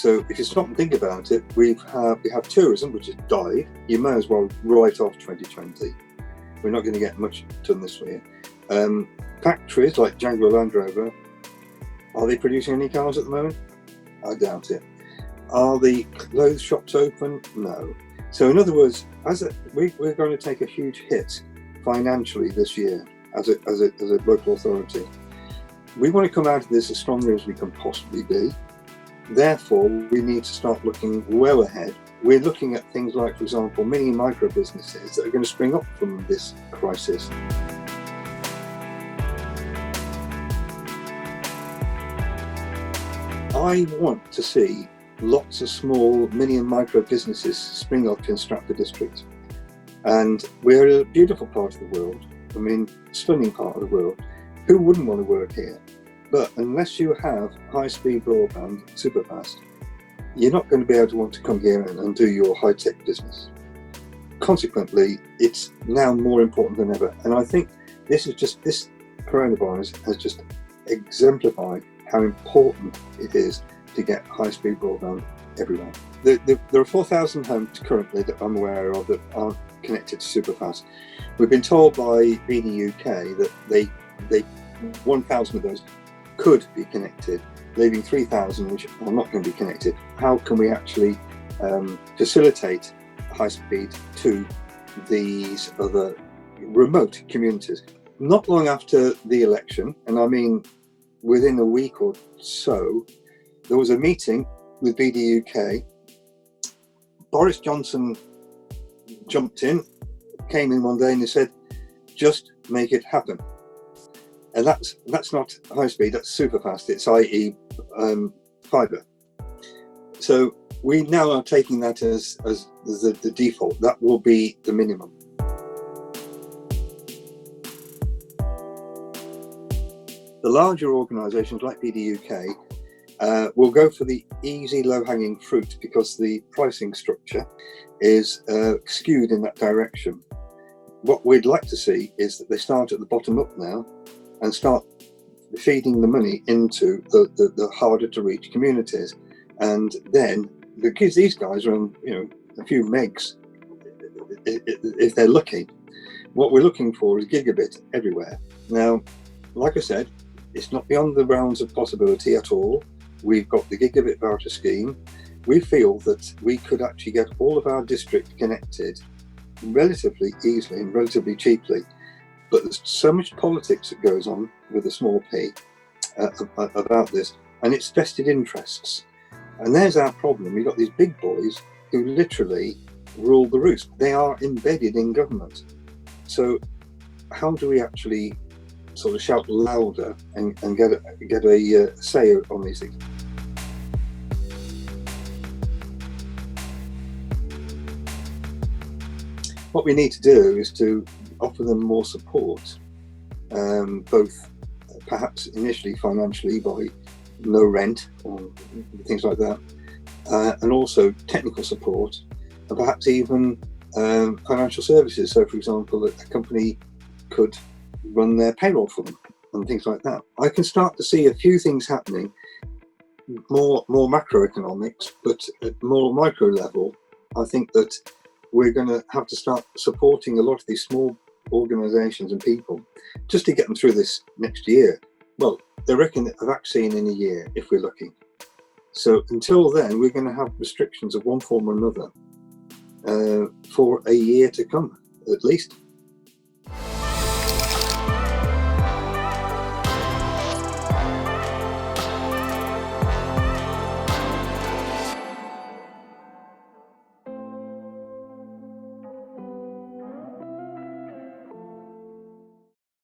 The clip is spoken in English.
So if you stop and think about it, we have tourism, which has died. You may as well write off 2020. We're not going to get much done this year. Factories like Jaguar Land Rover, are they producing any cars at the moment? I doubt it. Are the clothes shops open? No. So in other words, we're going to take a huge hit financially this year as a local authority. We want to come out of this as strongly as we can possibly be. Therefore, we need to start looking well ahead. We're looking at things like, for example, mini and micro businesses that are going to spring up from this crisis. I want to see lots of small mini and micro businesses spring up in Stratford district. And we're a beautiful part of the world. I mean, stunning part of the world. Who wouldn't want to work here? But unless you have high-speed broadband, superfast, you're not going to be able to want to come here and do your high-tech business. Consequently, it's now more important than ever. And I think this coronavirus has just exemplified how important it is to get high-speed broadband everywhere. There are 4,000 homes currently that I'm aware of that aren't connected to superfast. We've been told by BD UK that 1,000 of those could be connected, leaving 3,000 which are not going to be connected. How can we actually facilitate high speed to these other remote communities? Not long after the election, and I mean within a week or so, there was a meeting with BD UK. Boris Johnson jumped in, came in one day and he said, just make it happen. And that's not high speed, that's super fast, it's i.e. fibre. So we now are taking that as the default. That will be the minimum. The larger organisations like BD UK will go for the easy low-hanging fruit because the pricing structure is skewed in that direction. What we'd like to see is that they start at the bottom up now and start feeding the money into the harder to reach communities. And then, because these guys are on a few megs, if they're lucky, what we're looking for is gigabit everywhere. Now, like I said, it's not beyond the realms of possibility at all. We've got the gigabit voucher scheme. We feel that we could actually get all of our district connected relatively easily and relatively cheaply. But there's so much politics that goes on with a small p about this, and it's vested interests. And there's our problem. We've got these big boys who literally rule the roost. They are embedded in government. So how do we actually sort of shout louder and get a say on these things? What we need to do is to offer them more support, both perhaps initially financially by no rent or things like that, and also technical support, and perhaps even financial services. So, for example, a company could run their payroll for them and things like that. I can start to see a few things happening, more macroeconomics, but at more micro level. I think that we're going to have to start supporting a lot of these small organisations and people just to get them through this next year. Well, they reckon a vaccine in a year if we're lucky. So until then, we're going to have restrictions of one form or another for a year to come, at least.